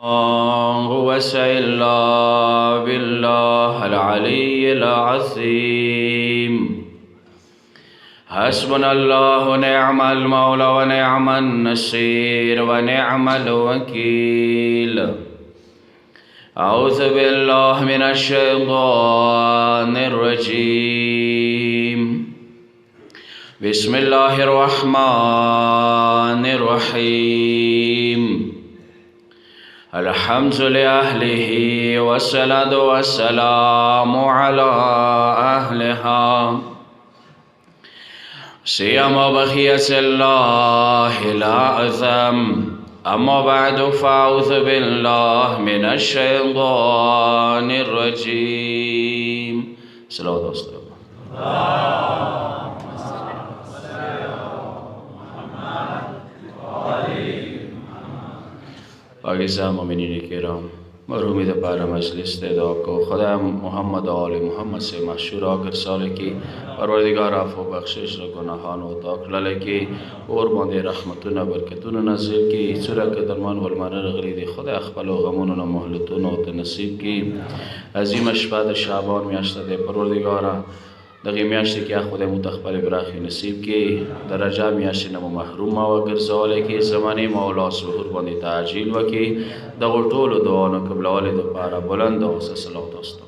إلا بالله العلي العظيم. حسبنا الله ونعم المولى ونعم النصير ونعم الوكيل. أعوذ بالله من الشيطان الرجيم. بسم الله الرحمن الرحيم. الحمد لأهله والصلاة والسلام على أهلها سيما بقية الله الأعظم. أما بعد فأعوذ بالله من الشيطان الرجيم. صلوات الله. پاکستان مومنین کرام، مرحومی دپارا مجلس دے دعا کو خدا محمد و آل محمد سے مشہور آگر سالے کی پروردگار عفو بخشش و گناہان و تاکلال کی اور باندے رحمتون برکتون نازل کی سورہ کے درمان والمان رغلی دی خدا اخبال و غمون و محلتون و تنصیب کی عظیم اشباد شعبان میاشت دے پروردگارا دغی میاشت کیا خدا متخبر براخی نصیب کی درجہ میاشت نمو محروم و گرزالے کی زمانی مولا ظهور باندی تعجیل و کی دغو طول و دعانو قبل والد پارا بلند و صلاة دوستو.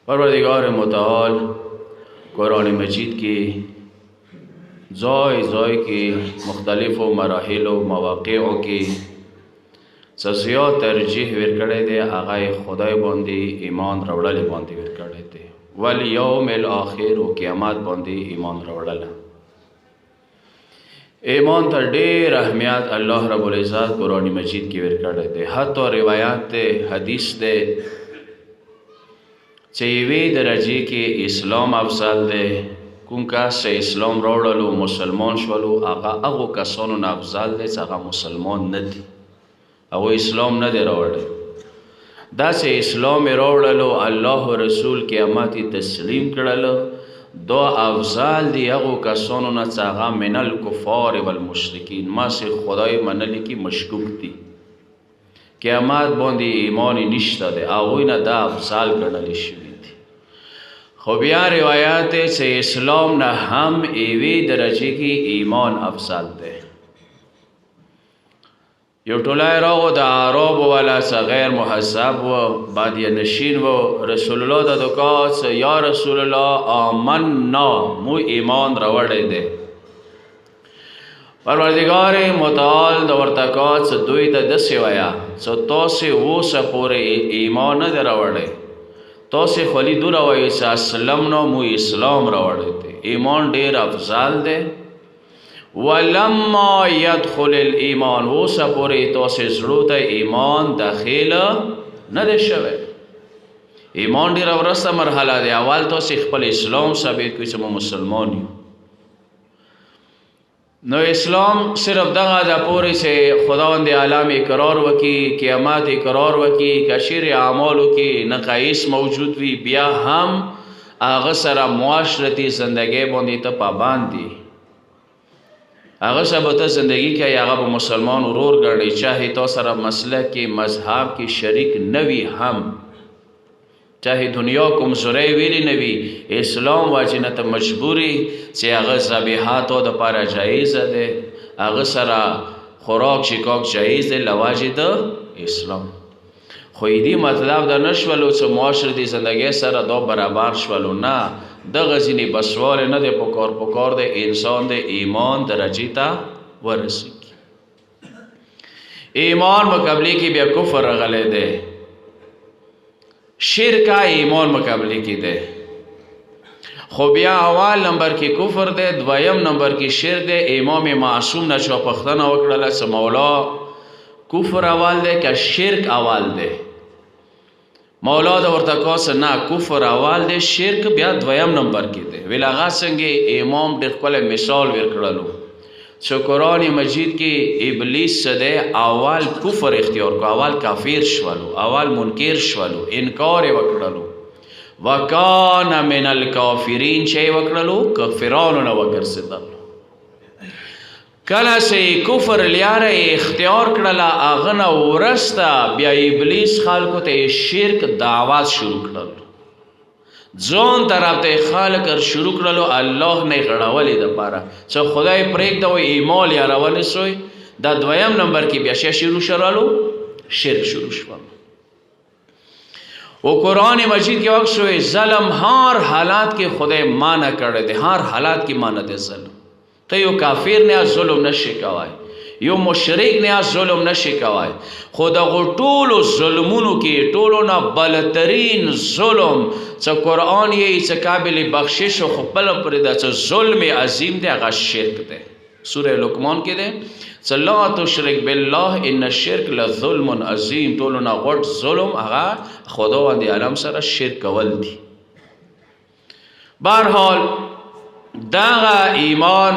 پروردگار متعال قرآن مجید کی زوائے کی مختلف و مراحل و مواقع کی زیاد ترجیح ورکڑے دے آغای خدای باندی ایمان روڑل باندی ورکڑے دے والیوم الاخر و قیامت باندی ایمان روڑل. ایمان تا دیر اہمیت اللہ رب العزت قرآن مجید کی ورکڑے دے. حتی روایات دے حدیث دے چیوی درجی کی اسلام افضل دے کونکا سے اسلام روڑلو مسلمان شولو آغا اغو کسانو نا افضل دے چاگا مسلمان ندی او اسلام نه دی راوړی. داسې اسلام یې راوړلو الله رسول قیامت تسلیم کړلو دو افضال دی هغو کسانو نه چې هغه من الکفار والمشرکین ما سې خدای منلی کې مشکوک دي قیامت باندې ایمان نشته دی هغوی نه دا افضال ګڼلی شوي دي. خو بیا روایات دی چې اسلام نه هم ایوې درجې کې ایمان افضل دی. یو ټولای راغو د عرب والا څه غیر محذب و بادیه نشین و رسول الله د دکات یا رسول الله آمنا مو ایمان راوړی دی. پروردگار متعال د ورتکات دوی د دسې ویا څه تاسې اوسه پورې ایمان نه دی راوړی تاسې خولي دوره وایي چې اسلم نو مو اسلام راوړی دی. ایمان ډیر افضل دی. ولما يدخل الایمان اوسه پورې تاسې زړو ته ایمان داخل نه دی شوی. ایمان ډېره ورسته مرحله دی. اول تاسې خپل اسلام ثابت کړئ چې موږ مسلمان یو. نو اسلام صرف دغه ده پورې چې خداوند عالم اقرار وکړي قیامت اقرار وکړي کشیر اعمالو کې نقایص موجود وي بیا هم هغه سره معاشرتي زندګۍ باندې ته پابند دي. هغه سبته زندگی که هغه به مسلمان ورور ګڼي چاہے تو سره مسلک کې مذهب کې شریک نوی هم چاہے دنیا کوم زری ویلی نوی اسلام واجنه ته مجبوری چې هغه ذبیحاتو د پاره جایز ده هغه سره خوراک شکاک جایز ده لواجد اسلام. خو دې مطلب دا نشولو چې معاشرتي زندگی سره دا برابر شولو نه دغه ځینې بسواله نه دی پکار دی انسان د ایمان درجې ته ورسېږي. ایمان مقابلې کې بیا کفر راغلی دی شرک ایمان مقابلې کې دی خو بیا اول نمبر کې کفر دی دویم نمبر کې شرک دی. امام معصوم نه چا پوښتنه وکړله چې مولا کفر اول دی که شرک اول دی؟ مولا د ورته کاس نه کفر اول دی شرک بیا دویم نمبر کې دی. ویل هغه څنګه امام ډېر ښکلی مثال ورکړلو چې قرآن مجید کې ابلیس څه دی اول کفر اختیار کو اول کافر شولو اول منکر شولو انکار یې وکړلو وکان من الکافرین چې وکړلو کافرانو نه وګرځېدل. کله چې کفر لیاره اختیار کړله هغه نه وروسته بیا ابلیس خلکو ته شرک دعوت شروع کړل، ځان طرف ته خلک شروع کړلو الله نه غړولې دپاره چې خدای پرېږده وایي ایمان یاره ونیسئ. دا دویم نمبر کې بیا شروع شولو شرک شروع شول. و قرآن مجید کې وقت شوی ظلم هر حالات کې خدای مانع کړی دی، هر حالات کې مانع دی ظلم. ته یو کافر نه ظلم نشي کوای، یو مشرک نه ظلم نشي کوای، خو دغه ټولو ظلمونو کې ټولو نه بلترین ظلم چې قرآن یې چې قابل بخشش او خپل پرې ده چې ظلم عظیم دی هغه شرک دی. سوره لقمان کې دی چې لا تشرک بالله ان الشرک لظلم عظیم. ټولو نه غټ ظلم هغه خداوند عالم سره شرک کول دي. بهرحال دغه ایمان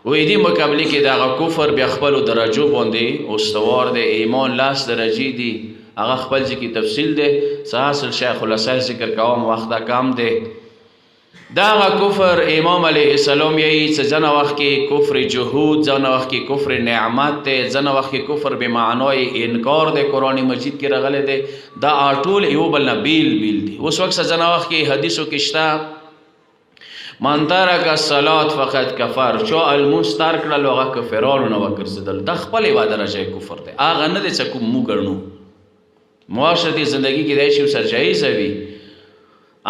وې دې مقابله کې دغه کفر بیا خپل درجو باندې استوار دی. ایمان لاس درجې دي، هغه خپل ځکه تفصیل دی، حاصل شیخ الاساس ذکر کوم وخت دا کم دی. دغه کفر امام علیه السلام یې چې ځنه وخت کې کفر جهود، ځنه وخت کې کفر نعمت دی، ځنه وخت کې کفر به معنای انکار دی قرآن مجید کې راغلی دی. دا ټول یو بل نه بیل بیل دي. اوس وخت ځنه وخت کې حدیثو کې شته من ترک الصلاة فقط کفر، چا المونځ ترک کړل هغه کفرانو نه وګرځېدل. دا خپل یوه درجه کفر دی، هغه نه دی چې کوم موږ ګڼو. معاشرتي زندگی کې دی چې ورسره جایزه وي،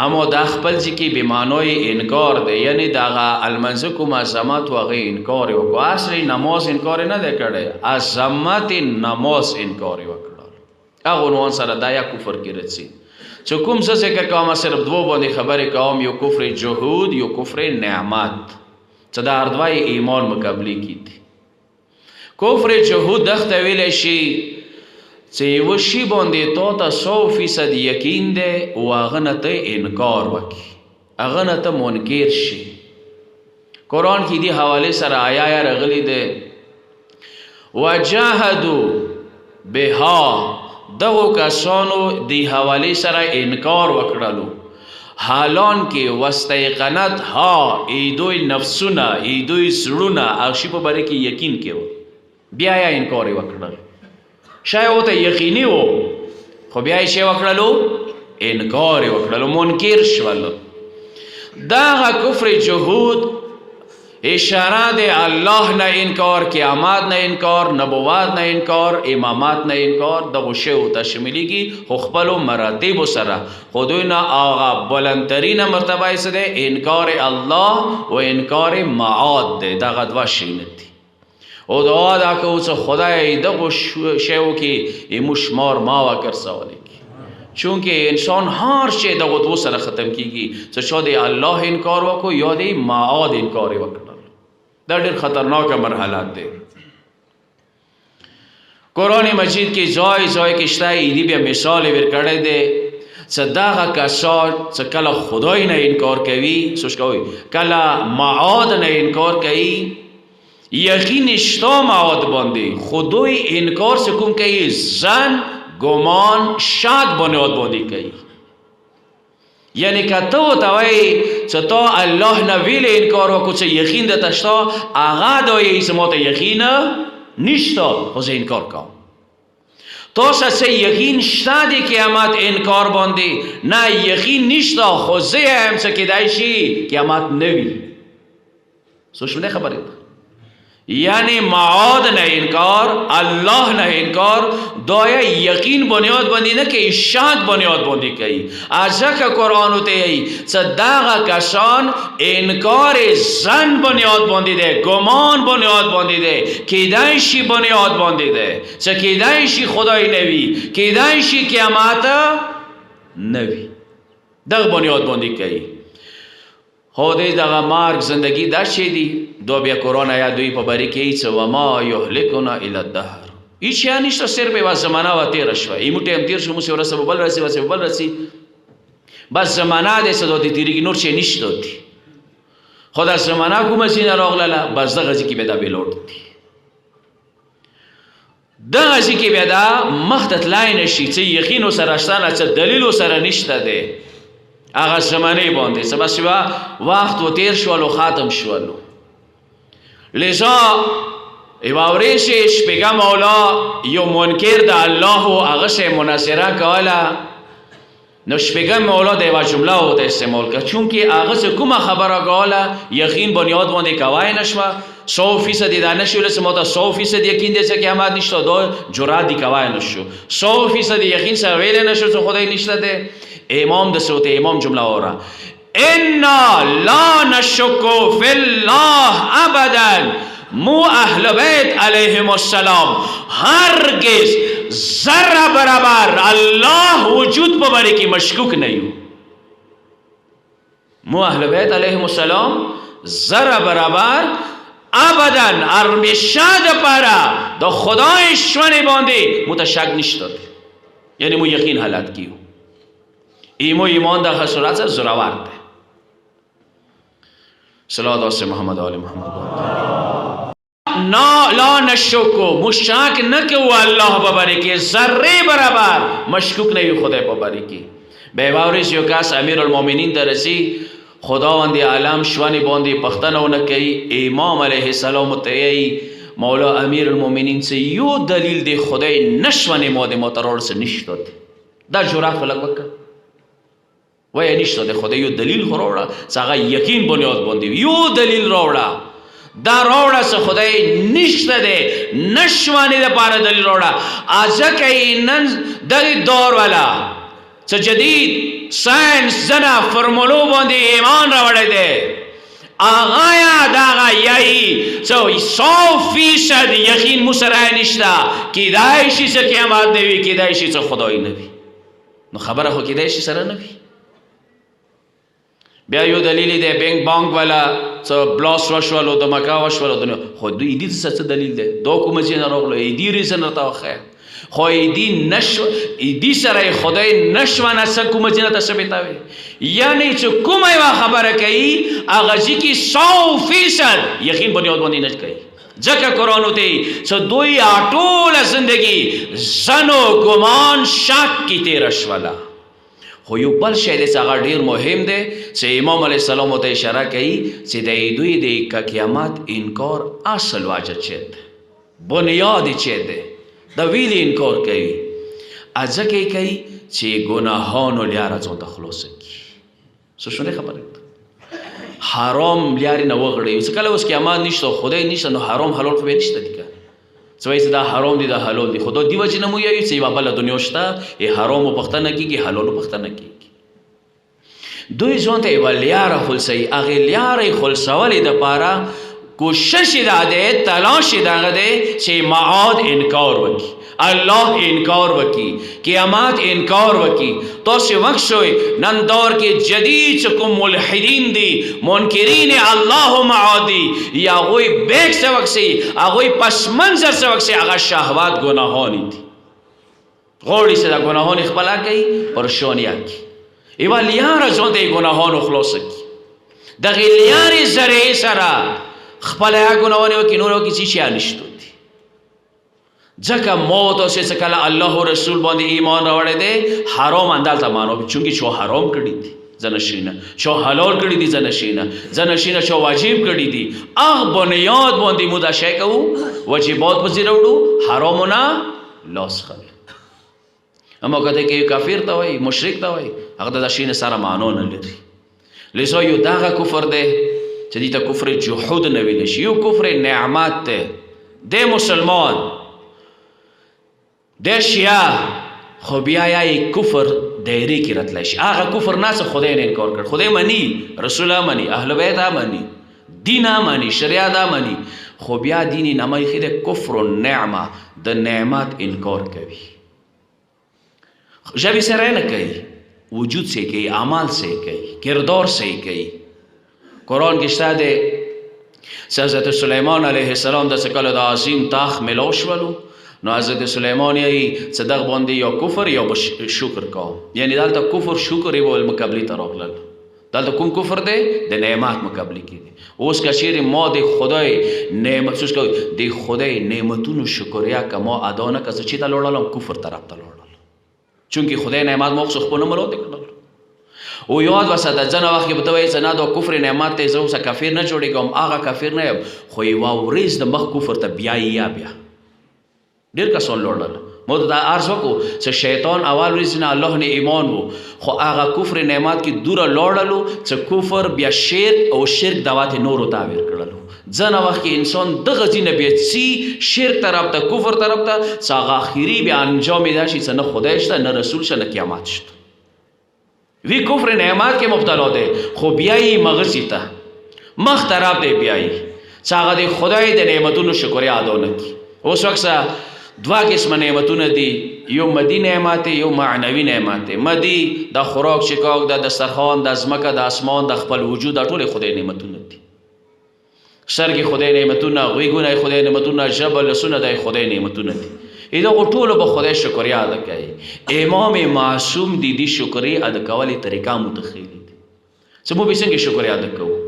اما دا خپل ځکې بېمعنای انکار دی، یعنی دغه المنځه کوم عظمت و هغه انکار یې وکړو. اصلي نماز انکار یې نه دی کړی، عظمت نماز انکار یې وکړل. هغه عنوان سره دا یا کفر کې رسي. چې کوم څه ذکر کوم صرف دوه باندې خبرې کوم، یو کفر جهود، یو کفر نعمت، چې دا هر دوه ایمان مقابله کی دي. کفر جهود دغه ویلی شي چې یو شي باندې تا ته 100% یقین دی او هغه نه ته انکار وکړي، هغه نه ته منکر شي. قرآن کې دې حوالې سره آیا راغلی دی وجاهدوا بها، دغو کسانو دی حوالی سره انکار وکړلو، حالان کې واستيقنت ها ایدوی نفسونه ایدوی زړونه هغه په باره کې یقین کې و، بیا یې انکار وکړل. شاید ورته یقیني و خو بیا یې څه وکړلو انکار وکړلو، منکر شول. دغه کفر جهود اشاره دی الله نه انکار، قیامت نه انکار، نبوت نه انکار، امامات نه انکار. دغه شی ته شاملېږي خو خپلو مراتبو سره. خو دوی نه هغه بلندترینه مرتبه یې څه دی؟ انکار الله و انکار معاد دی. دغه دوه شیونه دي. او دعا دا کوو چې خدای دغو شیو کې ایمو شمار ما وګرځولی، چونکه انسان هر شی دغو دو سره ختم کیږي چې چا د الله انکار وکړو یا د معاد انکار وکړل. دا ډېر خطرناکه مرحلات دی. قرآن مجید کې ځای ځای کې شته، ایدی بیا مثال ورکړی دی چې دغه کسان چې کله خدای نه انکار کوي، سوچ کوئ، کله معاد نه انکار کوي، یقین شته معاد باندې، خدای انکار څه کوم کوي؟ ظن، گمان، شک بنیاد باندې کوي. یعنی که ته ورته وایي چې تا الله نه ویلې انکار وکړو چې یقین درته شته، هغه دا وایي چې ما ته یقین نشته خو زه انکار کوم. تاسو څه یقین شته د قیامت انکار باندې؟ نه یقین نشته خو زه هم څه کیدای شي قیامت نه وي. سوچ مې خبره ده. یعنی معاد نه انکار، الله نه انکار، دایا یقین بنیاد باندې نه کوي، شک بنیاد باندې کوي. ځکه قرآن ته یي چې دغه کسان انکار ظن بنیاد باندې دی، ګمان بنیاد باندې دی، کیدای شي بنیاد باندې دی چې کیدای شي خدای نه وي، کیدای شي قیامت نه وي، دغه بنیاد باندې کوي. خو دغه مرګ زندگی دا شی دی. دو بیا قرآن آیات دوی په باره کې چې وما یهلکنا الا الدهر، هیڅ شی نشته، صرف یوه زمانه و تېره شوه، ایمو ټایم تېر شو، موسې ورسه به بل راسي، ورسه به بل راسي، بس زمانه دی څه داتې تېرېږي، نور شی نشته دي. خو دا زمانه کومه ځینه راغلله، بس دغه ځای کې بیا دا بېلوټ دي. دغه ځای کې بیا دا مخ ته تلای نه شي چې یقین ورسره شته نه، څه دلیل ورسره نشته دی. هغه زمانه باندې سبا سبا وخت و تیر شولو ختم شولو لذا ایواوری شي شپږه مولا یو منکر د الله او هغه سه مناظره کوله نو شپږه مولا د یو جمله او ته استعمال کړ چونکی هغه سه کومه خبره کوله یقین بنیاد باندې کوای نشوه 100% دا نشول سه ماته 100% یقین دې چې قیامت نشته دا جرأت دی کوای نشو 100% یقین سره ویل نشو چې خدای نشته ده امام د صوت امام جمله اورا انا لا نشک فی الله ابدا مو اهل بیت علیهم السلام هرگز ذره برابر الله وجود په باندې کې مشکوک نه یو مو اهل بیت علیهم السلام ذره برابر ابدا همیشه د پاره د خدای شونه باندې متشک نشته یعنی مو یقین حالت کیو ایمان در خسارت سے زراور ہے صلوات سے محمد آل محمد لا نشکو مشاک نہ کہ وہ اللہ بباری کی ذرے برابر مشکوک نہیں خدا بباری کی بے باوریس یو کاس امیر المومنین درسی خداوند عالم شوانی باندې پختنه ونه کوي امام علیه السلام ته مولا امیر المومنین سے یو دلیل دی خدای نشوانی ماده مترور سے نشته دا جرأت خلق وکړه وای نشته د خدای یو دلیل خروړه څنګه یقین بنیاد باندې یو دلیل راوړه دا راوړه چې خدای نشته ده نشوانی د پاره دلیل راوړه ازکه نن د دور والا چې جدید ساينس زنا فرمولو باندې ایمان راوړی دی آغایا داغا یای سو 100% یقین مسره نشته کیدای شي چې قیامت دی کیدای شي چې خدای نه وي نو خبره خو کیدای شي سره نه وي بیا یو دلیل دی بینک بانک والا څه بلاس وشولو د مکا وشولو د خو دوی دې څه دلیل دی دو کوم چې نه راغلو دې ریزن راته خیر خو دې نشو دې سره خدای نشوانه څه کوم چې نه تثبیتوي یعنی چې کومه خبره کوي هغه چې 100% یقین بنیاد باندې نه کوي ځکه قرآن ته چې دوی ټول زندگی زنو ګمان شک کی تیر شولا خو یو بل شی دی چې هغه ډیر مهم دی چې امام علیه السلام ته اشاره کوي چې د دوی د قیامت انکار اصل واجب چید بنیاد چید د ویل انکار کوي ځکه کوي چې ګناهانو لیاره ځان ته خلاص کی څه شونه خبره حرام لیاره نه وغړي چې کله اوس قیامت نشته خدای نشته نو حرام حلال خو نشته دي سوای دا حرام دي دا حلال دي خدا دی وجه نه مو یی چې بابا له دنیا شته ای حرام او پختنه کیږي حلال او پختنه کیږي دوی ځان ته ولیاره خلصي اغه لیاره خلصول د پاره کوشش ده تلاش ده چې معاد انکار وکي الله انکار وکي قیامت انکار وکي تاسو وخت شوي نن دور کې جدید کوم ملحدین دي منکرین الله معادي یا غوي بیک سبق سي هغه پس منظر سبق سي هغه شهوات گناهانی دي غوړي سره گناهونه خپل کوي پرشونیا کوي ایوا لیار ځون ته گناهونو خلاص کوي د غلیاري زره سره خپل گناهونه وکي نور وکي شي نشته ځکه موت او څه کله الله او رسول باندې ایمان راوړی دی حرام اندال ته مانو چونکی شو حرام کړی دي زنشینه شو حلال کړی دي زنشینه شو واجب کړی دي اغه بنیاد باندې مودا شی کوو واجبات پسې راوړو حرامونه لاس خل اما کته کې کافر تا وای مشرک تا وای هغه د شینه سره مانو نه لري لسو یو دغه کفر دی چې دې ته کفر جحود نه ویل شي یو کفر نعمت ته د مسلمان د شیعه خو بیا یې کفر دایره کې راتلی شي هغه کفر نه څه خدای نه انکار کړ خدای مني رسول مني اهل بیت مني دین مني شریعت مني خو بیا دین نه مې خیره کفر النعمه د نعمت انکار کوي جبی سره نه کوي وجود سے کوي اعمال سے کوي کردار سے کوي قرآن کې شته حضرت سلیمان علیه السلام د څکل د عظیم تاخ ملوش ولو نو حضرت سلیمان یې صدق باندې یا کفر یا شکر کا یعنی دلته کفر شکر یې ول مقابله ته راغلل دلته کوم کفر دی د نعمت مقابله کیږي اوس کا شیر ما د خدای نعمت څه کوي د خدای نعمتونو شکریا کما ادا نه کس چې ته لوړل کفر طرف ته لوړل چونکی خدای نعمت مو خو خپل ملو دی کړل او یاد وساته ځنه وخت کې به ته وایې چې نه دا کفر نعمت دی زه اوسه کافر نه جوړېږم هغه کافر نه یم خو یوه ورځ د مخ کفر ته بیا ډېر کسان لوړل ما ته دا عرض وکړو چې شیطان اول ورځ نه الله نه ایمان و خو هغه کفر نعمت کې دوره لوړلو چې کفر بیا شرک او شرک دعوت نورو تعبیر کړلو ځنه وخت کې انسان دغه ځینه بیا څي شرک طرف ته کفر طرف ته چې هغه اخري بیا انجام یې دا شي چې نه خدای شته نه رسول شته نه قیامت شته وی کفر نعمت کې مبتلا دی خو بیا یې مغزي ته مخ طرف دی بیا یې چې هغه د خدای د نعمتونو شکریا ادا نه کړي اوس وخت دوا قسمه نعمتونه دي یو مدي نعمت یو معنوي نعمت مدي د خوراک شکاک د دسترخوان د ځمکه د اسمان د خپل وجود د ټول خدای نعمتونه دي سرګي خدای نعمتونه غوږونه خدای نعمتونه ژبه لسونه د خدای نعمتونه دي دا ټول به خدای شکریا ادا کوي امام معصوم دي دي شکریا ادا کولې طریقه متخیل دي چې مو به څنګه شکریا ادا کوو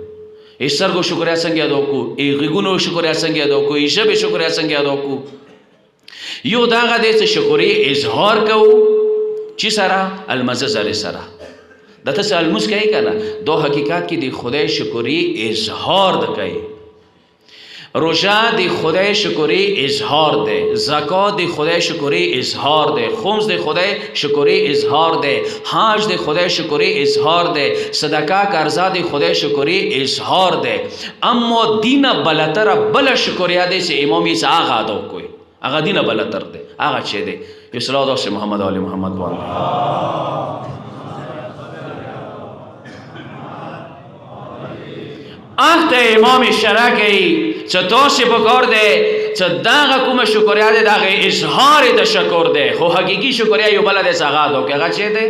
سرګو شکریا څنګه ادا کوو غوږونو شکریا څنګه ادا کوو ژبه شکریا څنګه ادا کوو یو داغه دی چې شکرې اظهار کوو چې سره المزه سره د ته المس کوي که نه دا حقیقت کې د خدای شکرې اظهار د کوي روژه د خدای شکرې اظهار دی زکات د خدای شکرې اظهار دی خمس د خدای شکرې اظهار دی حج د خدای شکرې اظهار دی صدقه قرضه د خدای شکرې اظهار دی اما دین بلتر بل شکریا دی چې امام یې هغه ادا کوي هغه دینه بلتر دی هغه چې دی یو صلوات واسه محمد علی محمد باندې اخته امام شرع کوي چې تاسو په کار دی چې دغه کومه شکریا دی دغه اظهار د شکر دی خو حقيقي شکریا یو بل دی څنګه ادا کوي هغه چې دی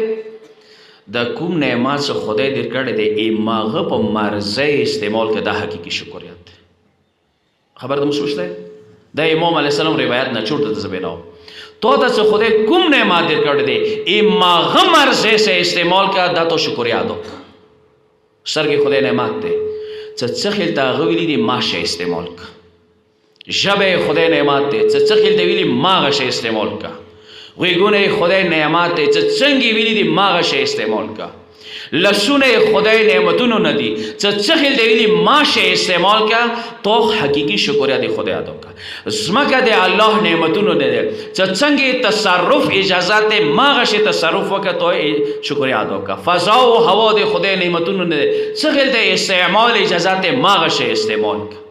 د کوم نعمت څخه خدای در کړی دی ایماغه په مرزه استعمال کړه د حقيقي شکریا دی خبر د مسوش دی د امام علیه السلام روایت نه چورته د زبیناو تو ته خدای کوم نعمت در کړی دی ایماغه مرزه سے استعمال کړه د تو شکریا ادا سرګي خدای نعمت دی څه خل تا غویلی دی ماشه استعمال کا ژبه خدای نعمت دی څه خل دی ویلی ماغه استعمال کا غوګونه خدای نعمت دی څنګه ویلی دی ماغه استعمال کا لسونه خدای نعمتونو ندی څه خل دی ویلی ماشه استعمال کا تو حقيقي شکریا دی خدای ادا کا زمکه دی الله نعمتونو دی څنګه تصرف اجازت ماغه تصرف وکړه شکریا ادا کا فضا او هوا دی خدای نعمتونو دی څه خل دی استعمال اجازت ماغه استعمال کا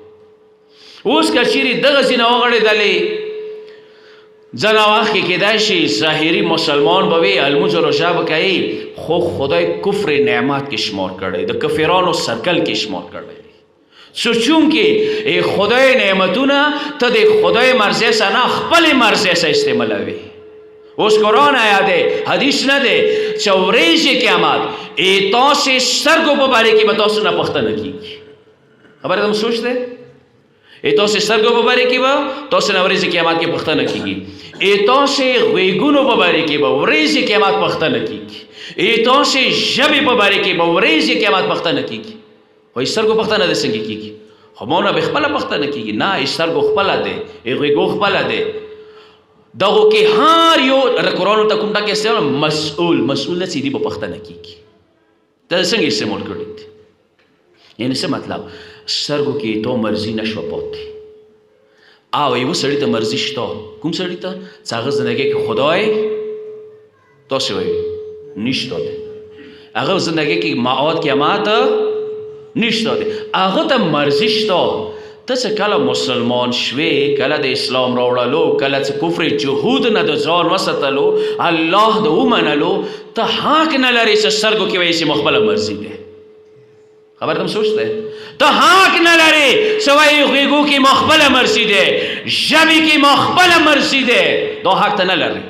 اوس کچيري دغه زینه وغړې دلې ځنه وخت کې کېدای شي ظاهري مسلمان به وي الموز او روژه به کوي خو خدای کفر نعمت کې شمار کړی د کفرانو سرکل کې شمار کړی سوچون کې خدای نعمتونه ته د خدای مرزه سره خپل مرزه سره استعمالوي اوس قرآن آیات حدیث نه دی چې ورځې قیامت تاسو سترګو په باره کې به تاسو نه پوښتنه کیږي خبره تم سوچ دی تاسو سترګو په باره کې به تاسو نه ورځې قیامت کې پوښتنه کیږي تاسو غوږونو په باره کې به ورځې قیامت پوښتنه کیږي تاسو ژبې په باره کې به ورځې قیامت پوښتنه کیږي وای سترګو پوښتنه د څنګه کیږي همونه به خپل پوښتنه کیږي نه سترګو خپل ده غوږو خپل ده دغه کې هر یو قرآن ته کوم ټکی استعمال مسؤل نه سیدی په پوښتنه کیږي دا څنګه استعمال کړی یعنی څه مطلب سترګو کې تو مرزي نشو پاتې او یو سړی ته مرزي شته کوم سړی ته څنګه زندګي کې خدای تاسو وایي نشته ده هغه زندګي کې معاد قیامت نشته ده هغه ته مرزي شته ته څه کله مسلمان شوي کله د اسلام راوړلو کله چې کفر جهود نه د ځان وساتلو الله د ومنلو ته حق نه لري چې سترګو کې وایي چې مخبل مرزي ده خبر تم سوچته ته حق نه لري سوای غوږو کې مخبل مرزي ده ژبې کې مخبل مرزي ده دا حق ته نه لري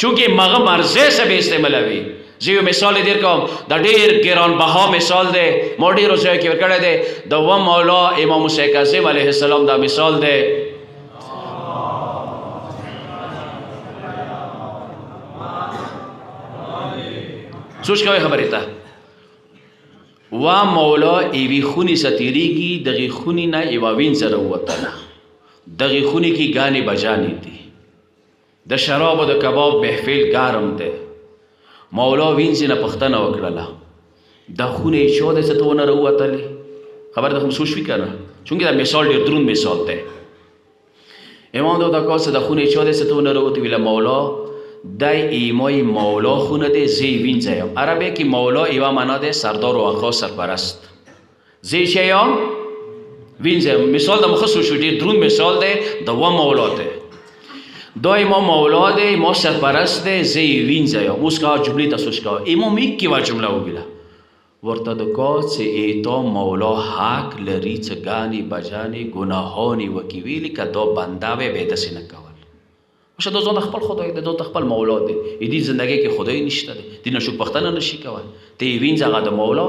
چونکه مغه مرزه سره استعمالوي زیو مثال دیر کوم دا ډیر ګرانبها مثال دی مو ډیرو ځای کې ورکړی دی د و مولا امام موسی کاظم علیه السلام دا مثال دی سوچ کوي خبرې ته و مولا ایوی خونی ستیریږي دغه خونی نه ایواوین سره وته دغه خونی کې غانې بجانی دي د شراب او د کباب محفل ګارم دی مولا وینځي نه پوښتنه وکړله دا خونه یې چا دی څه ته ونه راووتلې خبر ده خو سوچ وي که نه چونکې دا مثال ډېر دروند مثال دی امام دا ورته کاسه دا خونه یې چا دی څه ته ونه راووتې ویله مولا دی ایمای مولا خونه دی زه یې وینځی یم عربی کې مولا یوه معنا دی سردار و آقا سرپرست زه یې چی یم وینځی یم مثال د مخه سوچ ډېر دروند مثال دی د و مولا دی دا امام مولا دی ما سرپرست دی زه یې وینځی یم اوس که جملې ته سوچ کوه امام یک یوه جمله وویله ورته د کا چې ایتا مولا حق لري څه ګانې بجانې ګناهانې وکړي ویلي که دا بنده وی به یې داسې نه کول مشه دا ځان د خپل خدای دی دا د خپل مولا دی دې زندګۍ کې خدای نشته دی دې نه شو پوښتنه نشي کولی ته یې وینځه هغه د مولا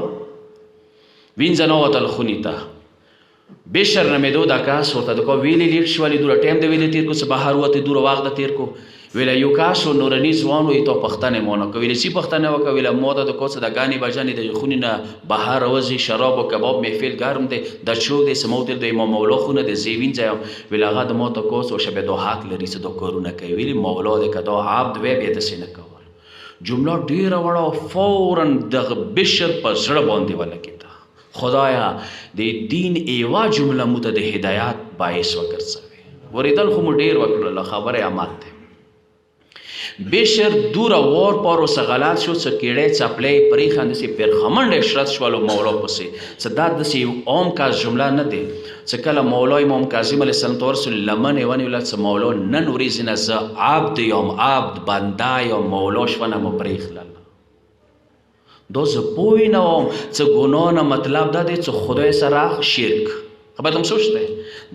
وینځه نه وتل خونې ته بشر نمیدو دا کس ورته د کا ویلې لیک شولې دوره ټایم د ویلې تېر کو څه بهر وتې دوره وخت د تېر کو ویله یو کس و نورني ځوان و یې تا پوښتنې مو نه کوه ویلې څه پوښتنه وکړه ویله ما ته د کا څه د ګانې بجانې د خونې نه بهر راوځي شراب و کباب محفل ګرم دی دا چوک دی څه ما وتل د امام مولا خونه دی زه یې وینځی یم ویله هغه د ما ته کا څه وشه بیا دا حق لري څه دا کارونه کوي ویلې مولا دی که دا عبد وی بیا داسې نه کول جمله ډېره وړه فورا دغه بشر په زړه باندې ولګېده خدایا د دین ایوا جمله مو ته د هدایت باعث وګرځوي ورېدل خو مو ډېر وکړله خبره عمل دی بشر دوره وار پارو څه غلط شو څه کیړی څپلی پرېښان داسې پرخمنډ اشرت شولو مولا پسې څه دا داسې یو عام کس جمله نه دی څه کله مولا امام کاظم علیه السلام ته ورسول لمن یې ونیوله څه مولا نن ورځې نه زه عبد یم عبد بنده یم مولا شوه نه مو پرېښلله دا زه پوه نه وم څه ګناه نه مطلب دا دی څه خدای سره شرک خبر تم سوچ دی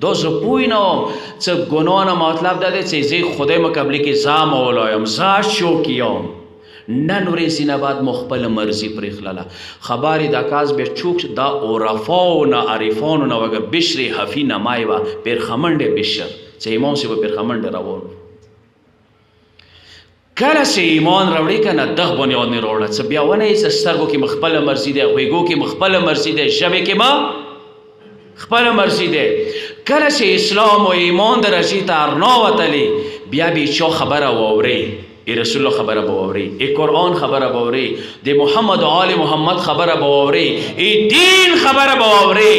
دا زه پوه نه وم څه ګناه نه مطلب دا دی چې زه خدای مقابلې کې زه مولا یم زه شوک یم نن ورځې نه بعد مو خپله مرضي پرېښلله خبر یې دا کس بیا چوک دا عرفاو نه عارفانو نه وګه بشر حفي نمای وه پرخمنډ بشر چې امام صاحب پرخمنډ روان کله چې ایمان راوړې که نه دغه بنیاد مې راوړه څه بیا ونه یې څه سترګو کې مو خپله مرضي دی غوږو کې مو خپله مرضي دی ژبې کې مو خپله مرضي دی کله چې اسلام و ایمان درجې ته ارناوتلې بیا به چا خبره واورئ رسول الله خبره به واورئ قرآن خبره به واورئ د محمد و آل محمد خبره به واورئ دین خبره به واورئ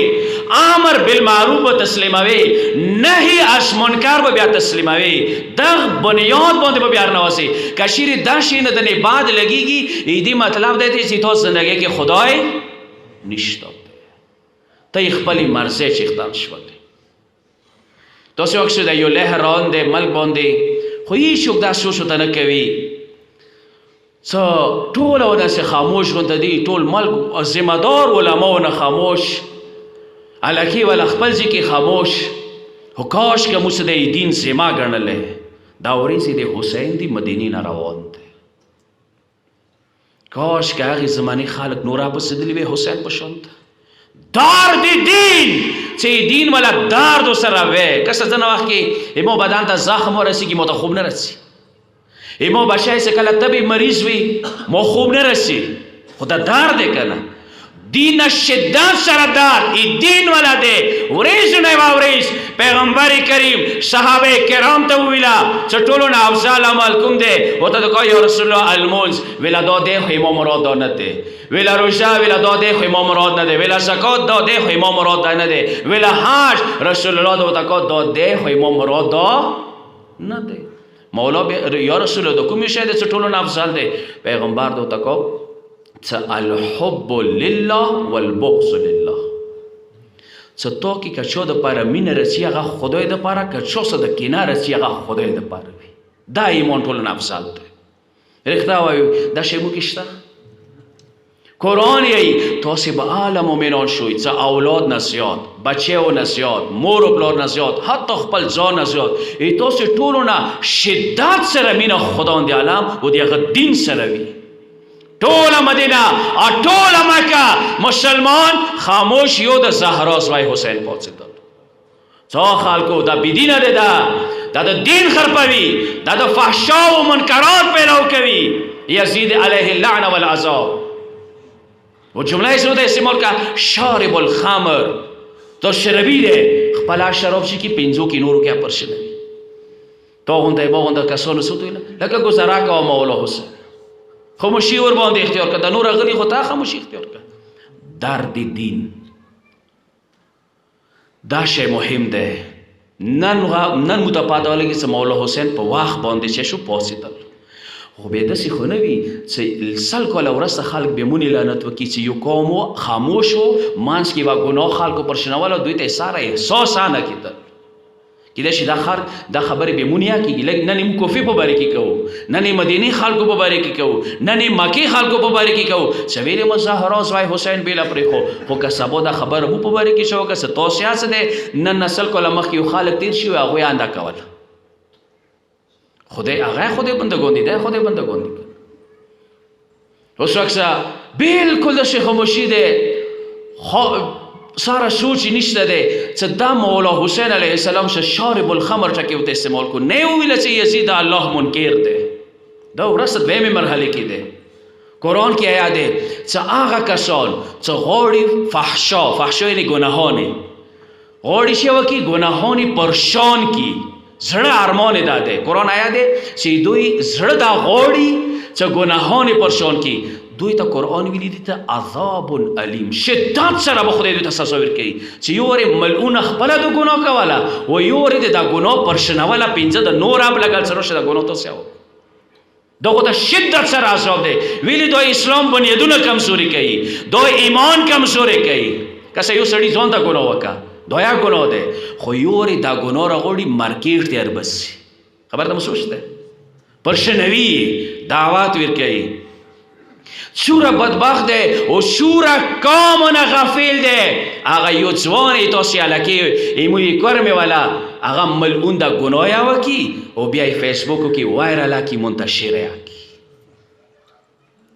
امر بالمعروف به تسلیموي نهي از منکر به بیا تسلیموي دغه بنیاد باندې به بیا ارنواسئ که چیرې دا شی نه د نه بعد لګېږي دې مطلب دی چې تاسو زندګۍ کې خدای نشته ته یې خپلې مرضۍ چیښتن شولې تاسې وکړئ د یو لهران دی ملک باندې خو هیڅوک دا سوچ ورته نه کوي څه ټوله وداسې خاموش غونته دي ټول ملک ذمهدار علماونه خاموش الکې ولا خپل ځای کې خاموش خو کاش که موږ د دین ذمه ګڼلی دا ورځې د حسین دی مدینې نه روان دی کاش که هغې زمانې خلک نور راپسېدلي وی حسین په شانته دار دی دین چې دین والا درد سره وی کسه ځنه وخت کې امو بدن ته زخم ورسېږي مو ته خوب نه رسي امو بچی چې کله طبي مریض وي مو خوب نه رسي خو دا درد دی که نه دین شدت سره درد دین والا دی ورځ نه یوه ورځ پیغمبر کریم صحابه کرام ته وویله چې ټولو نه افضل عمل کوم دی ورته د یا رسول الله المونځ ویله دا دی خو امام مراد دا نه دی ویله روژه ویله دا دی خو امام مراد نه دی ویله زکات دا دی خو امام مراد دا نه دی ویله حج رسول الله ورته دا دی خو امام مراد دا نه دی مولا یا رسول الله دا کوم شی دی چې ټولو نه افضل دی پیغمبر ورته الحب لله والبغض لله څه تا کې که چا دپاره مینه رسي هغه خدای دپاره که چا څه د کینه رسي هغه خدای دپاره وي دا ایمان ټولو نه افضل دی رښتیا وایو دا شی موږ کې شته قرآن یی تاسې به اعلی مؤمنان شوئ څه اولاد نه زیات بچیو نه زیات مور و پلار نه زیات حتی خپل ځان نه زیات تاسې ټولو نه شدت سره مینه خداوند عالم و د هغه دین سره وي ټوله مدینه او ټوله مکه مسلمان خاموش یو د زهرا زوی حسین پاڅېدل څو خلکو دا بېدینه دی دا د دین خرپوي دا د فحشا و منکرات پیلو کوي یزید علیه اللعنه والعذاب و جمله یې څه ته استعمال کړه شارب الخمر دا شربي دی خپله شراب چې کې پنځو کې نورو کې پرشنوي تا غونده ما غونده کسانو څه ته ویله لکه ګذره کوه مولا حسین خاموشي ور باندې اختیار کړه، د نور غلی خو تا خاموشي اختیار کړه. درد دین دا شی مهم ده. نن متپادولګي چې مولا حسین په واخ باندې چې شو پوسیدل، خو به داسې خو نه وي چې سل کاله وروسته خلک به مونې لعنت وکړي چې یو قوم خاموش و، منځ کې به ګناه خلکو پر شنول او دوی ته ساره احساس نه کېدل. کېدای شي دا خبرې به مونې کېږي. لږ نن یې کوفې په باره کې کوو، نن یې مدینې خلکو په باره کې کوو، نن یې مکې خلکو په باره کې کوو چې ویلې مظاهره زوی حسین بېله پرېښو. خو که سبا دا خبره مو په باره کې شوه، که څه توصیه څه دی، نن نسل کاله مخکې یو خلک تېر شي هغوی انده کول. خدای بندگان دیده، خدای بندگان دیده. اس وقت بالکل داشته خاموشی ده، سارا سوچی نشته ده چه دا مولا حسین علیه السلام شارب الخمر چکی وته استعمال کو نه ویل چې یزید الله منکر ده. دا ورسته دویمه مرحله کې ده. قرآن کی آیات ده چې هغه کسان چې غوړي فحشا یعنی گناهانه غوړي شي وکي گناهانه پرشان کی زړه ارمان داده. قرآن آیات ده چې دوی زړه دا غوړي چې گناهانه پرشان کی. دوی ته قرآن ویلی دي ته عذاب علیم، شدت سره به خدای دوی ته تصور کوي چې یو ور ملعون خپل د ګناه کوله او یو ور د ګناه پرشنوله پنځه د نور اب لګل سره شته ګناه ته سیاو. دغه ته شدت سره عذاب دی. ویلی دوی اسلام بنیادونه کمزوري کوي، دوی ایمان کمزوري کوي. کسه یو سړی ځان ته ګناه وکا دویا ګناه ده، خو یو ور دا ګناه راغړي مارکیټ ته اربس خبر ته مسوسته پرشنوي دعوات ور کوي. شورا بدبخت ده او شورا کامنا غافل ده. هغه یو ځوان تاسو الکی ایموی کورمه والا هغه ملعون دا ګنایا وکي او بیا فیسبوک کې وایرال کی منتشر کی.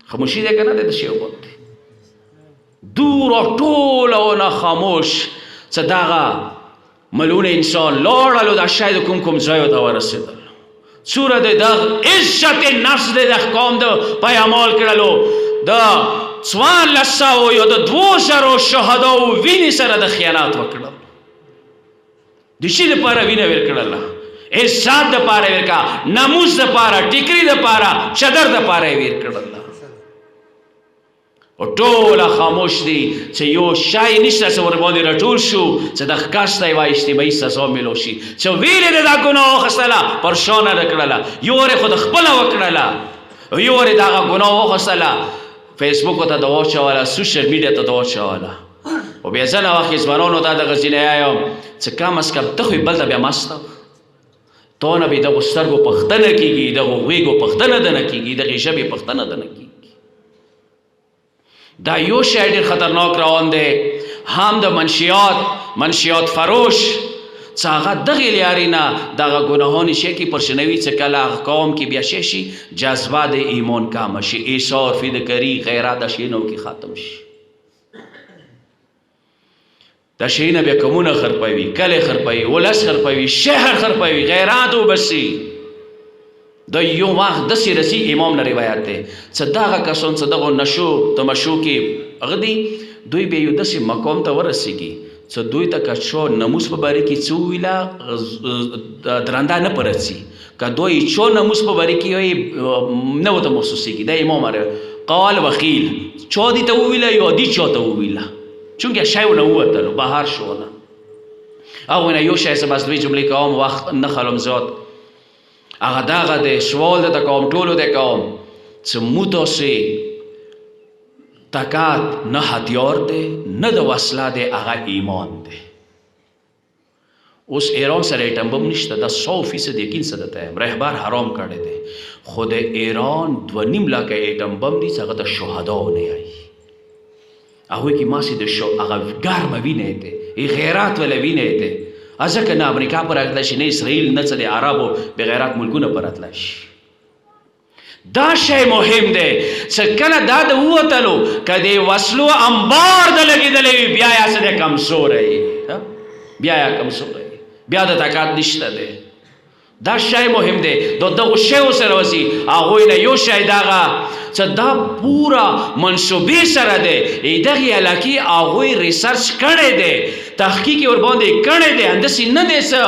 خاموشی ده کنه د شی وبد دور او ټول او نه خاموش صداغه ملعون انسان لاړلو دا شاید کوم ځای ته ورسېدل. سوره د عزت نفس د احکام د پیامال کړلو دا څوان لساو یو د 200 شهدا او ویني سره د خیانت وکړل. د شي لپاره وینه ورکړل، عزت د پاره ورکا، ناموس د پاره، ټیکری د پاره، چدر د پاره ورکړل. او ټول خاموش دي چې یو شای نشته چې ور باندې راټول شو چې د ښکاسته یوه اجتماعي سزا میلو شي چې ویلې د دا ګناه واخیستله پرشانه ده کړله، یو ور یې خو د خپله وکړله، یو ور یې د هغه ګناه واخیستله فیسبوک ته د واچوله، سوشل میډیا ته د واچوله. او بیا ځنه وخت ځوانانو ته دغه ځینې یم چې کم از کم ته خو بل ته بیا مست تو نه به دغو سترګو پښتنه کېږي، دغو غوږو پښتنه ده نه کېږي، دغې ژبې پښتنه ده نه کېږي. دا یو شی ډېر خطرناک روان دی. هم د منشیات فروش چې هغه دغې لیارې نه دغه ګناهانې شی کې پرشنوي چې کله هغه قوم کې بیا شی جذبه د ایمان کمه شي، ایثار فداکاري غیرت د شی نو کې ختم شي. د شی نه بیا قومونه خرپوي، کلی خرپوي، ولس خرپوي، شهر خرپوي، غیرت وبسي. دا یو وخت داسې رسي امام نه روایت دی چې دغه کسان چې دغو نشو تمشو کې هغه دي دوی به یو داسې مقام ته ورسېږي چې دوی ته که چا ناموس په باره کې څه وویله درنده نه پرسي، که دوی چا ناموس په باره کې نه ورته محسوسېږي. دا امام قال وخیل چا دې ته وویله یا دې چا ته وویله، چونکې شی ونه ووتلو بهر شو نه. هغوی نه یو شی چې بس دوی جملې کوم وخت نه خلم زیات هغه دغه د سوال د کوم ټولو د کوم چې مو تاسې طاقت نه هتیار دی نه د وسله دی، هغه ایمان دی. اوس ایران سره ایټم بم نشته، دا 100% یقین سره ته رهبر حرام کړی دی، خو د ایران 2.5 لکه ایټم بم دي چې هغه د شهداو نه آئی. هغوی کې ماسې د هغه ګرمه وینه دی، غیرت وله وینه دی. ځکه نه امریکا پر راتلی شي، نه اسرائیل، نه څه د عربو بغیرت ملکونه پر راتلی شي. دا شی مهم دی چې کله دا د ووتلو که د وسلو انبار د لګېدلی وي بیا یا څه دی کمزوری، بیا یا کمزوری، بیا د طاقت نشته دی. دا شی مهم دی. د دغو شیو سره وځي هغوی نه یو شی دغه چې دا پورا منصوبې سره دی، دغې علاقې هغوی ریسرچ کړی دی، تحقیق ورباندې کړی دی، همداسې نه دی څه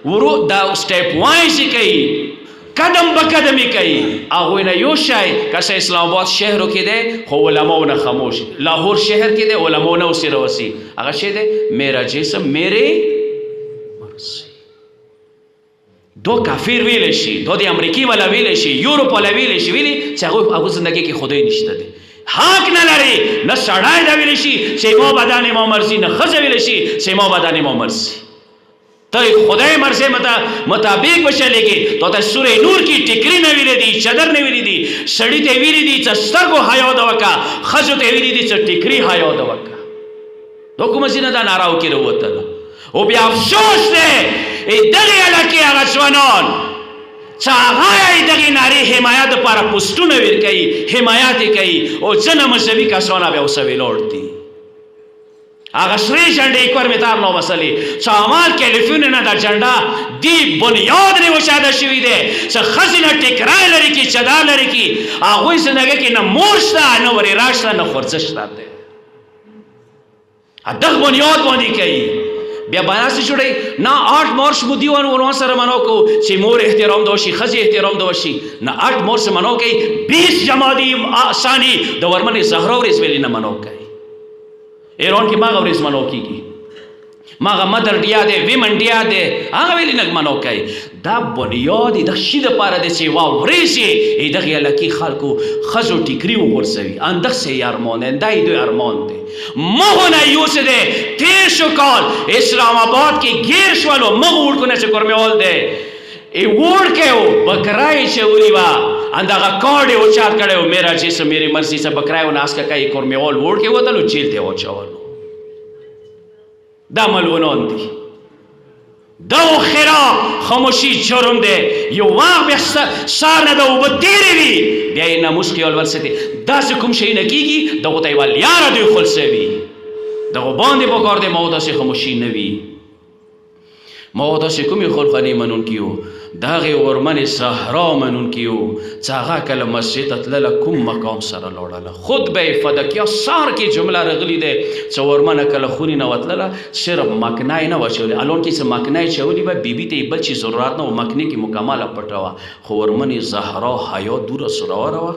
ورو دا سټیپ وایز یې کوي قدم به قدمی کوي. هغوی نه یو شی که اسلام آباد شهرو کې دی خو علماو نه خاموش، لاهور شهر کې دی علماو نه اوسې راوسي. هغه شی دی میرا جسم میرے مرسی. دو کافر ویلی شي، دو د امریکې والا ویلی شي، یوروپ والا ویلی شي، ویلي چې هغوی زندګۍ کې خدای نشته دی، حق نه لري. نه سړی دا ویلی شي چې ما بدن ما مرضي، نه ښځه ویلی شي چې ما بدن ما مرضي. ته خدای مرضی مطابق بچلېږي. تو ته سورې نور کې ټیکري نه ویلي دي، چادر نه ویلي دي، سړي ته ویلي دي چې سترګو حیا ده وکړه، ښځو ته ویلي دي چې ټیکري حیا ده وکړه. دا کومه ځینه دا ناراو کې راوتله. او بیا افسوس دی دغې علاقې هغه ځوانان چې هغه یې دغې نارې حمایت دپاره پوسټونه ورکوي، حمایت یې کوي، او ځینې مذهبي کسان بیا اوسه ویلوړ دي. هغه سرې جنډې یک ور مې تار نو مسلې چې عمال کیلیفورنیا نه دا جنډه دی بنیاد نه وشاده شوي دی چې ښځې نه ټیکری لري کې چدار لري کې هغوی زندګۍ کې نه مور شته نه وریرا شته نه خورځه شته دی. دغه بنیاد باندې کوي. بیا بناسې جوړوي نه 8 مارچ مو دیوان ورمان سره منو کو چې مور احترام ده وشي، ښځې احترام ده وشي. نه 8 مارچ منو کوي 20 جمادی ثانی د ورمنې زهرا ورځ ویلې نه منو کوي. ایران کې ماغه ورځ منو کېږي، ماغه مدر ډیا دی، ویمن ډیا دی، هغه ویلې نه منو کوي. دا بنیاد د شي دپاره دی چې وا ورځ یې دغې علاقې خلکو ښځو ټیکري وغورځوي. اندغسې یې ارمان دی، دا یې دوی ارمان دی. مغو نه یوسې دی. تېر شو کال اسلام آباد کې ګیر شولو مغو وړکو نه چې کورمیوال دی ای وړکی و بکرای چولی وه اندغه کارډ یې اوچات کړی و میرا جسم میرې مرضي څه بکرای و ناسکه کوي کورمیوال وړکی وتلو جیل ته یې واچولو. دا ملعونان دي. دا خراب خاموشي جرم دی. یو وخت بیا سار نه د اوبه تېرې وي بیا یې ناموس خیال ورسېدی. داسې کوم شی نه کېږي دغو ته یې ویل یاره دوی خلصوي. دغو باندې پکار دی ما داسې خاموشي نه وي. ما داسې کومې خلخانې منونکي وو د هغې ورمنې زهرا منونکي وو چې هغه کله مسجد ته تلله کوم مقام سره لاړله. خطبه فدکیه سار کې جمله راغلي دی چې ورمنه کله خونې نه وتلله صرف مکنای نه وه چولی. الان کې چې مکنای چولی به بیبي ته یې بل چیز ضرورت نه و، مکنې کې مکمله پټه وه. خو ورمنې زهرا حیا دوره سراوره وه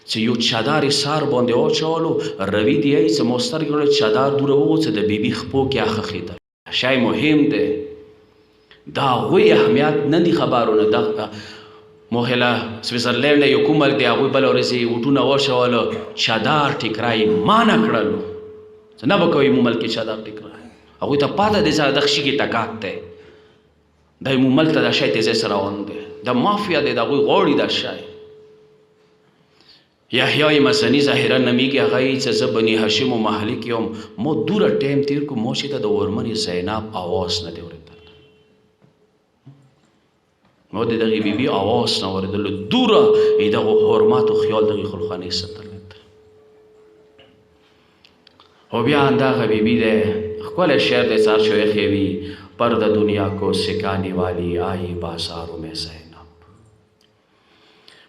چې یو چادر یې سر باندې واچولو. روي دی یې چې ما سترګې کړل چادر دوره وغوڅه د بیبي خپو کې اخښېدل. شی مهم دی. دا هغوی اهمیت نه دي خبرونه. د موهله سویزرلینډ یو کوم ملک دی هغوی بله ورځ یې وټونه واچولو چادر ټیکرای مانه کړلو چې نه به کوئ مو ملک کې چادر ټیکرای. هغوی ته پاته دی چې دغه شي کې تکات دی. دا مو ملک ته دا شی تیزۍ سره روان دی. دا مافیا دی، د هغوی غواړي دا شی. یحیی مزني ظاهرا نمیږي هغه یې چې زه بني هاشم و محلي کې یم. مو دوره ټایم تیر کو مو چې ته د ورمنې زینب اواز نه دی اورېدلی. ما د دغې بیبي اواز نه اورېدلو. دوره یې دغو حرماتو خیال دغې خلخانې ساتلی. او بیا همدغه بیبي دی ښکلی شعر دی سر شویخې وي پر د دنیا کو سکانے والی آئی بازاروں میں زینب.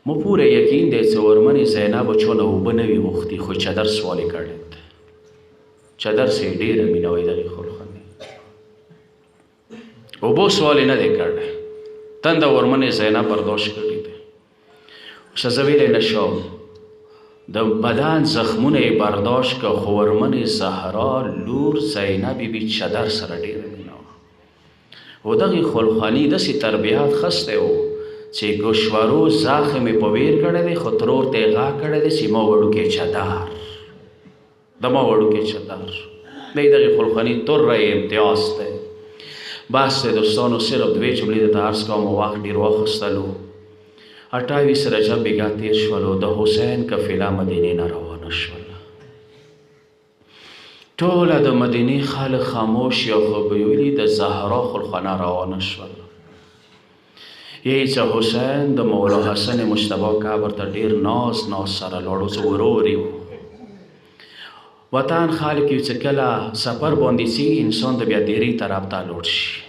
مو پوره یقین دی چې ورمنې زینب چونه اوبه نه وي غوښتي خو چادر سوال یې کړی دی. چادر سې یې ډېره مینه وایي دغې خلخانې. اوبو سوال یې نه دی کړی. تنده ورمنې زینب برداشت کړی دی. ښځه ویلی نه شوم د بدن زخمونه یې برداشت که خو ورمنې زهرا لور زینب بیبي چادر سره ډېره مینه وه. و دغې خلخانې داسې تربیات خستی و چې ګوشورو زخم یې په ویر کړی دی خو ترور ته یې غږ کړی دی چې ما وړوکی چادر د ما وړوکی چادر. دی دغې خلخانې طره امتیاز دی. بس دی دوستانو صرف دوې جملې درته عرض کوم. وخت ډېر واخیستلو. 28 رجب بیګا تېر شولو. د حسین قافله مدینې نه روانه شوله. ټوله د مدینې خلک خاموش یا خو به ویلي د زهرا خلخانه روانه شوله. یې چې حسین د مولا حسن مجتبی قبر ته ډېر ناز سره لاړو چې ورور یې و. وطن خلک یو چې کله سفر باندې سي انسان د بیا دیرې طرف ته لوړ شي.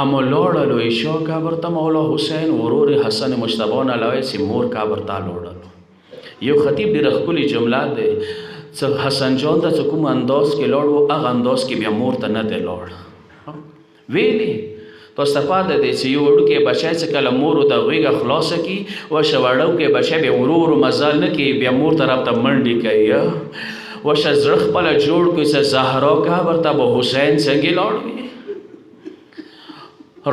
اما لاړلو عشا قبر ته مولا حسین ورور حسن مجتبی نه علاوه چې مور قبر ته لاړلو. یو خطیب ډېره ښکلې جمله دی چې حسن جان ته چې کوم انداز کې لاړ و هغه انداز کې بیا مور ته نه دی لاړ. ویلې تاسو ته پاته دی چې یو وړوکی بچی چې کله مور ورته غېږه خلاصه کړي وشه وړوکی بچی بیا ورو ورو مزل نه کوي بیا مور طرف ته منډې کوي وشه زړه خپله جوړ کړي چې زهرا قبر ته به حسین څنګه لاړ وي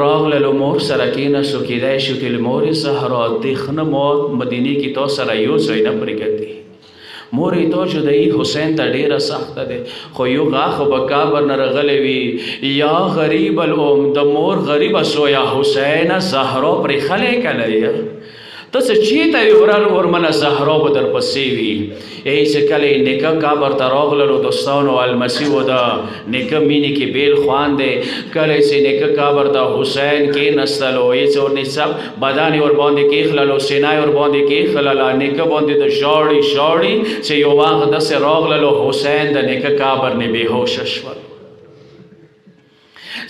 راغللو مور سره کېناستو کېدای شو چې له مورې زهرا دې ښه نه موت مدینې کې تا سره یو ځای نه پرېږدي مورې تا جدایي حسین ته ډېره سخته دی خو یو غاښ به قبر نه رغلی وي یا غریب الام د مور غریبه سو یا حسینه زهرا پرېښلی که نه ته څه چېرته وي ورمنه زهرا به درپسې وي ای چې کله یې نیکه قبر ته راغللو دوستانو المسیح و د نیکه مینې کې بیل خوان دی کله چې نیکه قبر ته حسین کېنستلو یې چې ورنې سب بدن یې ورباندې کېښللو سینه یې ورباندې کېښلله نیکه باندې د ژاړي ژاړي چې یو وخت داسې راغللو حسین د نیکه قبر نه بېهوشه شول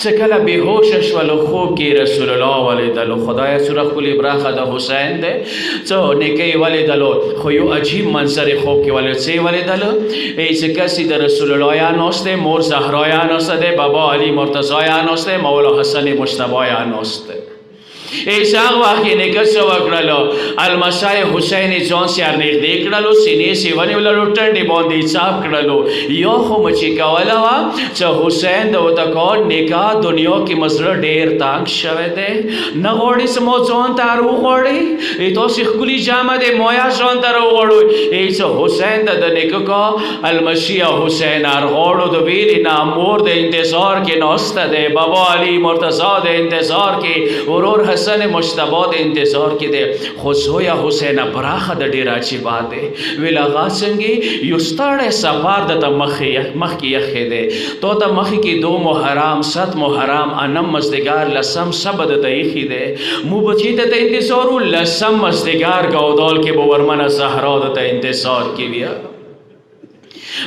چې کله بېهوشه شولو خوب کې رسول الله ولیدلو خدایه څومره ښکلې برخه د حسین دی څه نیکه یې ولیدلو خو یو عجیب منظر یې خوب کې ولیدلو څه یې ولیدلو چې کسې د رسول الله یا ناست دی مور زهرا یا ناسته دی بابا علي مرتضی یا ناست دی مولا حسن مجتبی یا ناست دی ایسا وخت یې نیکه څه وکړلو المسی حسین یې ځان سره نږدې کړلو سینې یې ونیوللو ټنډې باندې یې چاپ کړلو یو خو مه چې کوله وه چې حسین د ورته کول نیکه دنیا کې مې زړه ډېر تنګ شوی دی نه غواړې چې ما ځان ته راوغواړې تاسې ښکلي جامه دی ما یا ځان ته راوغواړو چې حسین ته د نیکه کا المسیح حسین ارغواړو د ویلې نه مور د انتظار کې ناسته دی بابا علي مرتضی د انتظار کې ورور حسن مجتبی د انتظار کې دی خو زویه حسینه براخه د ډېر عجیبه دی ویل هغه څنګه یو ستړی سفر درته مخکې یخې دی تو ته مخکې کې 2 محرم 7 محرم انم مازدیګر لسم سبه درته ایښي دی مو به چې درته انتظار و لسم مازدیګر ګودال کې به ورمنه زهرا درته انتظار کې وي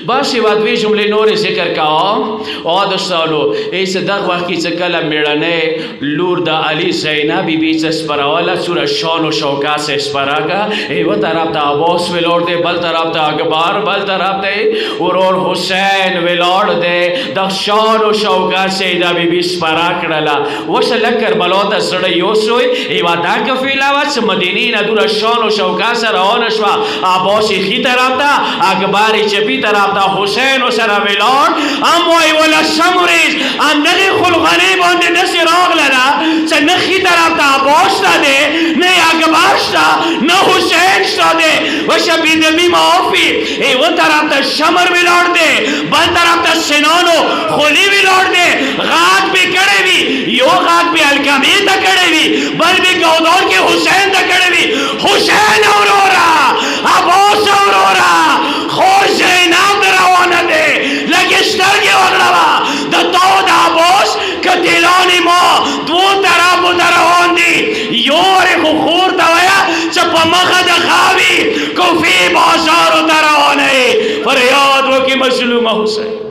باشي دوی جملې نورې ذکر کوم او دوستانو ایسه دغه وخت کې چې کله مېړنۍ لور د علي زینب بیبي چې سپروله څومره شان و شوکت سے سپراګه یوه طرف ته عباس ولاړ دی بل طرف ته اکبر بل طرف ته ورور حسین ولاړ دی د شان و شوکت سے دا بیبي سپرا کړله وشه لږ کربلا ته زړه یوسوی یوه دا قفیله وه چې مدینې نه دومره شان و شوکت سره روانه شوه عباس یې ښي طرف ته اکبر یې چپي طرف ته حسین سره ولاړ ام وایي ولسم ورځ همدغې خلغنۍ باندې داسې راغله ده چې نه ښي طرف ته عباس شته دی نه یې اکبر شته نه حسین شته دی وشه بېدمي معافي یوه طرف ته شمر ولاړ دی بل طرف ته سنان و خولي ولاړ دی غاټ پې کړی وي یو غاټ پې الکمې ته کړی وي بل پې ګودال کې حسین ته کړی وي حسین وروره عباس وروره خور زینب روانه دی لږې سترګې وغړوه د تو د عباس کتیلانې ما 2 طرفو ته روان دي یو ورې خو خور ته ویه چې په مخه د خاوي کوفې بازارو ته روانه یې فریاد وکړي مظلومه حسین